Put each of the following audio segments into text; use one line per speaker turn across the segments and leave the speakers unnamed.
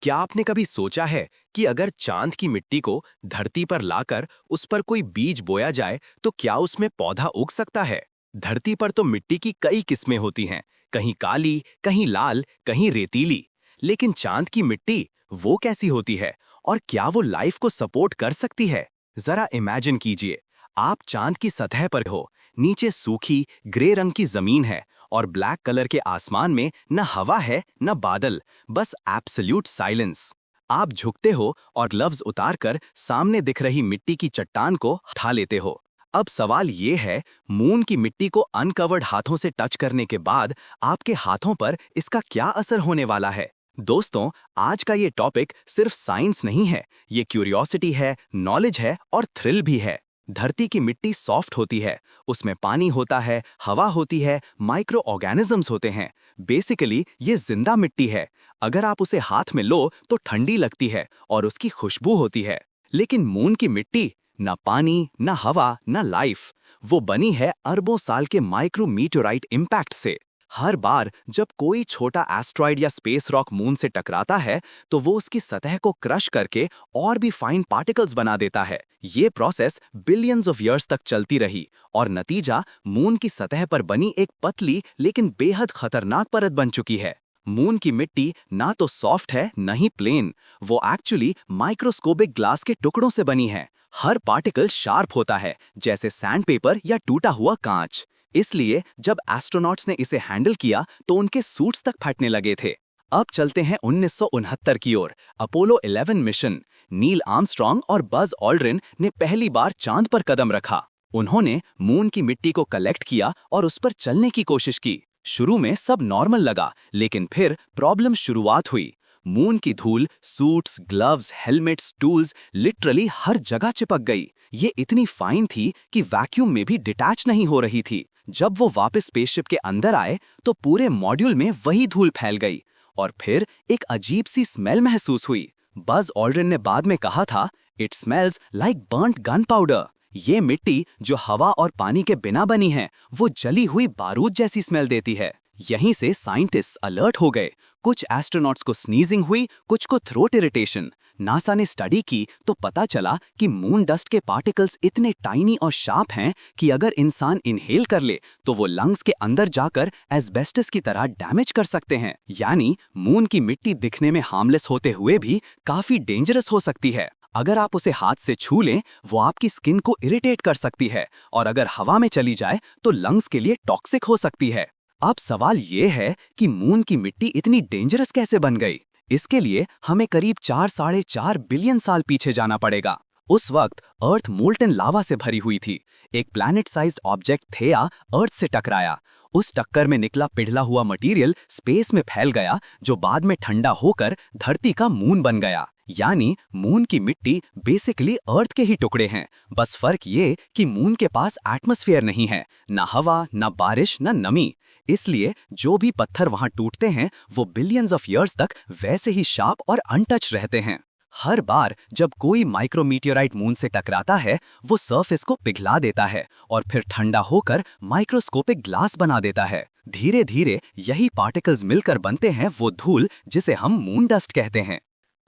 क्या आपने कभी सोचा है कि अगर चांद की मिट्टी को धरती पर लाकर उस पर कोई बीज बोया जाए तो क्या उसमें पौधा उग सकता है? धरती पर तो मिट्टी की कई किस्में होती हैं, कहीं काली, कहीं लाल, कहीं रेतीली। लेकिन चांद की मिट्टी वो कैसी होती है और क्या वो लाइफ को सपोर्ट कर सकती है? जरा इमेजिन कीजिए, आप चांद की सतह पर हो, नीचे सूखी ग्रे रंग की जमीन है और ब्लैक कलर के आसमान में न हवा है न बादल, बस एब्सोल्यूट साइलेंस। आप झुकते हो और ग्लव्स उतारकर सामने दिख रही मिट्टी की चट्टान को उठा लेते हो। अब सवाल ये है, मून की मिट्टी को अनकवर्ड हाथों से टच करने के बाद आपके हाथों पर इसका क्या असर होने वाला है? दोस्तों, आज का ये टॉपिक सिर्फ साइंस नहीं है, ये क्यूरियोसिटी है, नॉलेज है और थ्रिल भी है। धरती की मिट्टी सॉफ्ट होती है, उसमें पानी होता है, हवा होती है, माइक्रो ऑर्गेनिजम्स होते हैं। बेसिकली ये जिंदा मिट्टी है। अगर आप उसे हाथ में लो तो ठंडी लगती है और उसकी खुशबू होती है। लेकिन मून की मिट्टी, ना पानी, ना हवा, ना लाइफ। वो बनी है अरबों साल के माइक्रो मीटेओराइट इम्पैक्ट से। हर बार जब कोई छोटा एस्ट्रॉइड या स्पेस रॉक मून से टकराता है तो वो उसकी सतह को क्रश करके और भी फाइन पार्टिकल्स बना देता है। ये प्रोसेस बिलियंस ऑफ ईयर्स तक चलती रही और नतीजा मून की सतह पर बनी एक पतली लेकिन बेहद खतरनाक परत बन चुकी है। मून की मिट्टी ना तो सॉफ्ट है न ही प्लेन, वो एक्चुअली माइक्रोस्कोपिक ग्लास के टुकड़ों से बनी है। हर पार्टिकल शार्प होता है, जैसे सैंडपेपर या टूटा हुआ कांच। इसलिए जब एस्ट्रोनॉट्स ने इसे हैंडल किया तो उनके सूट्स तक फटने लगे थे। अब चलते हैं 1969 की ओर। Apollo 11 mission. नील आर्मस्ट्रॉन्ग और बज ऑल्ड्रिन ने पहली बार चांद पर कदम रखा। उन्होंने मून की मिट्टी को कलेक्ट किया और उस पर चलने की कोशिश की। शुरू में सब नॉर्मल लगा, लेकिन फिर प्रॉब्लम शुरुआत हुई। मून की धूल suits, gloves, helmets, tools literally हर जगह चिपक गई। ये इतनी फाइन थी कि वैक्यूम में भी डिटैच नहीं हो रही थी। जब वो वापस स्पेसशिप के अंदर आए तो पूरे मॉड्यूल में वही धूल फैल गई और फिर एक अजीब सी स्मेल महसूस हुई। बज ऑल्ड्रिन ने बाद में कहा था, it smells like burnt gun powder. ये मिट्टी जो हवा और पानी के बिना बनी है, वो जली हुई बारूद जैसी स्मेल देती है। यहीं से साइंटिस्ट्स अलर्ट हो गए। कुछ एस्ट्रोनॉट्स को स्नीजिंग हुई, कुछ को थ्रोट इरिटेशन। नासा ने स्टडी की तो पता चला कि मून डस्ट के पार्टिकल्स इतने टाइनी और शार्प हैं कि अगर इंसान इनहेल कर ले तो वो लंग्स के अंदर जाकर एस्बेस्टस की तरह डैमेज कर सकते हैं। यानी मून की मिट्टी दिखने में हार्मलेस होते हुए भी काफी डेंजरस हो सकती है। अगर आप उसे हाथ से छू लें, वो आपकी स्किन को इरिटेट कर सकती है और अगर हवा में चली जाए तो लंग्स के लिए टॉक्सिक हो सकती है। अब सवाल ये है कि मून की मिट्टी इतनी डेंजरस कैसे बन गई? इसके लिए हमें करीब 4-4.5 बिलियन साल पीछे जाना पड़ेगा। उस वक्त अर्थ मोल्टन लावा से भरी हुई थी। एक प्लैनेट साइज्ड ऑब्जेक्ट थेया अर्थ से टकराया। उस टक्कर में निकला पिघला हुआ मटेरियल स्पेस में फैल गया, जो बाद में ठंडा होकर धरती का मून बन गया। यानी मून की मिट्टी बेसिकली अर्थ के ही टुकड़े हैं। बस फर्क ये कि मून के पास एटमॉस्फेयर नहीं है, ना हवा, ना बारिश, ना नमी। इसलिए जो भी पत्थर वहां टूटते हैं वो बिलियंस ऑफ ईयर्स तक वैसे ही शार्प और अनटच रहते हैं। हर बार जब कोई माइक्रोमीटियोराइट मून से टकराता है, वो सरफेस को पिघला देता है और फिर ठंडा होकर माइक्रोस्कोपिक ग्लास बना देता है। धीरे धीरे यही पार्टिकल्स मिलकर बनते हैं वो धूल जिसे हम मून डस्ट कहते हैं।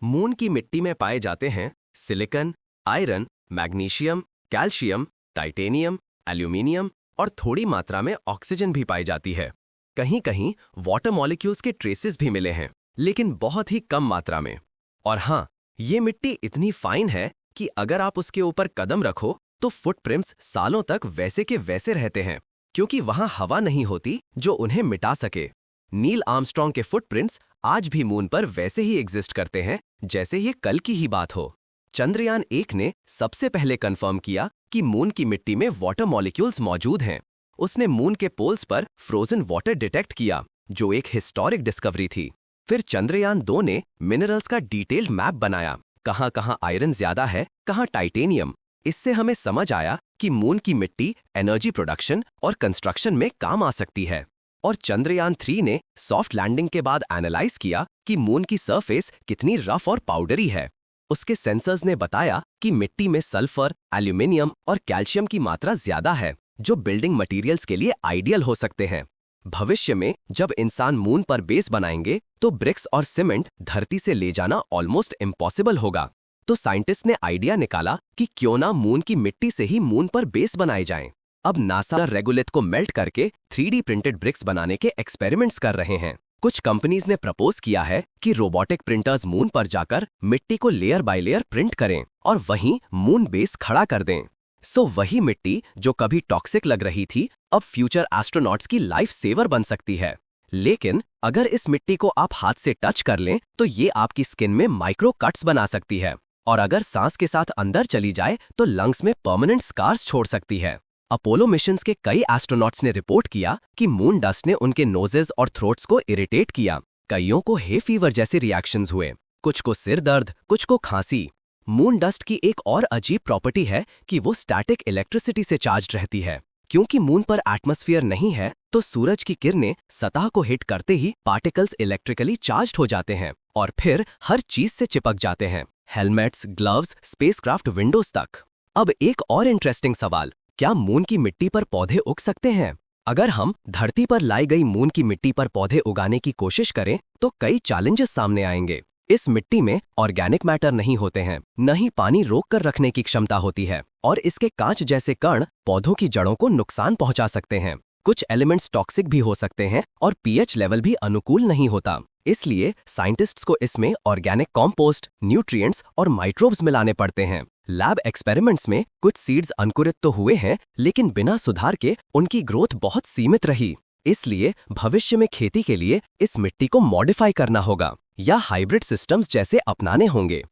मून की मिट्टी में पाए जाते हैं silicon, iron, magnesium, calcium, titanium, aluminium और थोड़ी मात्रा में ऑक्सीजन भी पाई जाती है। कहीं कहीं वाटर मॉलिक्यूल्स के ट्रेसेस भी मिले हैं, लेकिन बहुत ही कम मात्रा में। और हाँ, ये मिट्टी इतनी फाइन है कि अगर आप उसके ऊपर कदम रखो तो फुटप्रिंट्स सालों तक वैसे के वैसे रहते हैं, क्योंकि वहां हवा नहीं होती जो उन्हें मिटा सके। नील आर्मस्ट्रॉन्ग के फुटप्रिंट्स आज भी मून पर वैसे ही एग्जिस्ट करते हैं जैसे ये कल की ही बात हो। चंद्रयान 1 ने सबसे पहले कंफर्म किया कि मून की मिट्टी में वाटर मॉलिक्यूल्स मौजूद हैं। उसने मून के पोल्स पर फ्रोजन वाटर डिटेक्ट किया, जो एक हिस्टोरिक डिस्कवरी थी। फिर चंद्रयान 2 ने मिनरल्स का डिटेल्ड मैप बनाया, कहां-कहां आयरन ज्यादा है, कहां टाइटेनियम। इससे हमें समझ आया कि मून की मिट्टी एनर्जी प्रोडक्शन और कंस्ट्रक्शन में काम आ सकती है। और चंद्रयान 3 ने सॉफ्ट लैंडिंग के बाद एनालाइज किया कि मून की सरफेस कितनी रफ और पाउडरी है। उसके सेंसर्स ने बताया कि मिट्टी में सल्फर, एल्यूमिनियम और कैल्शियम की मात्रा ज्यादा है, जो बिल्डिंग मटेरियल्स के लिए आइडियल हो सकते हैं। भविष्य में जब इंसान मून पर बेस बनाएंगे तो ब्रिक्स और सीमेंट धरती से ले जाना ऑलमोस्ट इम्पॉसिबल होगा। तो साइंटिस्ट ने आइडिया निकाला कि क्यों ना मून की मिट्टी से ही मून पर बेस बनाए जाएं। अब नासा रेगुलेट को मेल्ट करके 3D प्रिंटेड ब्रिक्स बनाने के एक्सपेरिमेंट्स कर रहे हैं। कुछ कंपनीज ने प्रपोज किया है कि रोबोटिक प्रिंटर्स मून पर जाकर मिट्टी को लेयर बाय लेयर प्रिंट करें और वहीं मून बेस खड़ा कर दें। सो वही मिट्टी जो कभी टॉक्सिक लग रही थी अब फ्यूचर एस्ट्रोनॉट्स की लाइफ सेवर बन सकती है। लेकिन अगर इस मिट्टी को आप हाथ से टच कर लें तो ये आपकी स्किन में माइक्रो कट्स बना सकती है और अगर सांस के साथ अंदर चली जाए तो लंग्स में परमानेंट स्कार्स छोड़ सकती है। अपोलो मिशंस के कई एस्ट्रोनॉट्स ने रिपोर्ट किया कि मून डस्ट ने उनके नोजेस और थ्रोट्स को इरिटेट किया। कईयों को हे फीवर जैसे रिएक्शंस हुए, कुछ को सिर दर्द, कुछ को खांसी। मून डस्ट की एक और अजीब प्रॉपर्टी है कि वो स्टैटिक इलेक्ट्रिसिटी से चार्ज रहती है। क्योंकि मून पर एटमॉस्फेयर नहीं है तो सूरज की किरणें सतह को हिट करते ही पार्टिकल्स इलेक्ट्रिकली चार्ज हो जाते हैं और फिर हर चीज से चिपक जाते हैं, हेलमेट्स, ग्लव्स, स्पेसक्राफ्ट विंडोज तक। अब एक और इंटरेस्टिंग सवाल, क्या मून की मिट्टी पर पौधे उग सकते हैं? अगर हम धरती पर लाई गई मून की मिट्टी पर पौधे उगाने की कोशिश करें तो कई चैलेंजेस सामने आएंगे। इस मिट्टी में ऑर्गेनिक मैटर नहीं होते हैं, न ही पानी रोक कर रखने की क्षमता होती है और इसके कांच जैसे कण पौधों की जड़ों को नुकसान पहुंचा सकते हैं। कुछ एलिमेंट्स टॉक्सिक भी हो सकते हैं और पीएच लेवल भी अनुकूल नहीं होता। इसलिए साइंटिस्ट्स को इसमें ऑर्गेनिक कॉम्पोस्ट, न्यूट्रिएंट्स और माइक्रोब्स मिलाने पड़ते हैं। लैब एक्सपेरिमेंट्स में कुछ सीड्स अंकुरित तो हुए हैं लेकिन बिना सुधार के उनकी ग्रोथ बहुत सीमित रही। इसलिए भविष्य में खेती के लिए इस मिट्टी को मॉडिफाई करना होगा या हाइब्रिड सिस्टम्स जैसे अपनाने होंगे।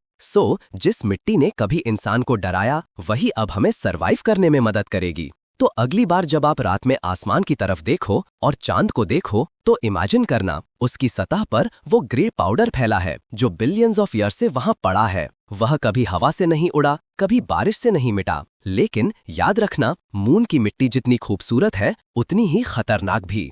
जिस मिट्टी ने कभी इंसान को डराया वही अब हमें सरवाइव करने में मदद करेगी। तो अगली बार जब आप रात में आसमान की तरफ देखो और चांद को देखो तो इमेजिन करना उसकी सतह पर वो ग्रे पाउडर फैला है जो बिलियंस ऑफ ईयर से वहां पड़ा है। वह कभी हवा से नहीं उड़ा, कभी बारिश से नहीं मिटा। लेकिन याद रखना, मून की मिट्टी जितनी खूबसूरत है उतनी ही खतरनाक भी।